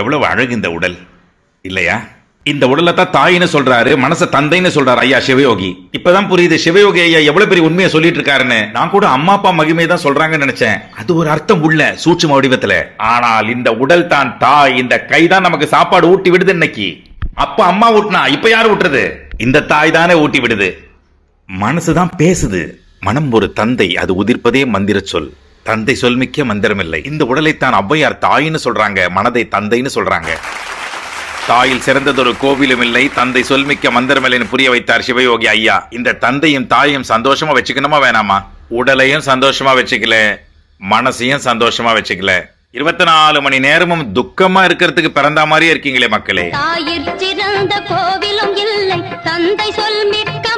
எவ்வளவு அழகு இந்த உடல் இல்லையா? இந்த உடலை தான் தாயின்னு சொல்றாரு, மனச தந்தைன்னு சொல்றாரு ஐயா சிவயோகி. இப்பதான் புரியுது சிவயோகி ஐயா எவ்வளவு பெரிய உண்மையை சொல்லிட்டு இருக்காருன்னு. நான் கூட அம்மா அப்பா மகிமை தான் சொல்றாங்கன்னு நினைச்சேன். அது ஒரு அர்த்தம் உள்ள சூட்சும வடிவத்துல. ஆனால் இந்த உடல் தான் தாய், இந்த கை தான் நமக்கு சாப்பாடு ஊட்டி விடுது. இன்னைக்கு அப்ப அம்மா ஊட்டினா, இப்ப யாரு ஊட்டுறது? இந்த தாய் தானே ஊட்டி விடுது. மனசுதான் பேசுது. மனம் ஒரு தந்தை, அது உதிர்ப்பதே மந்திர சொல். தந்தை சொல்மிக்க மந்திரமில்லை. இந்த உடலைத்தான் ஔவையார் தாயின்னு சொல்றாங்க, மனதை தந்தைன்னு சொல்றாங்க. தாயில் சிறந்ததொரு கோவிலும் இல்லை, தந்தை சொல்மிக்க மந்திரமில்லைன்னு புரிய வைத்தார் சிவயோகி ஐயா. இந்த தந்தையும் தாயையும் சந்தோஷமா வச்சுக்கணுமா வேணாமா? உடலையும் சந்தோஷமா வச்சுக்கல, மனசையும் சந்தோஷமா வச்சுக்கல. 24 மணி நேரமும் துக்கமா இருக்கிறதுக்கு பிறந்த மாதிரியே இருக்கீங்களே மக்களே. தாயிற் சிறந்த கோவிலும் இல்லை, தந்தை சொல்மிக்க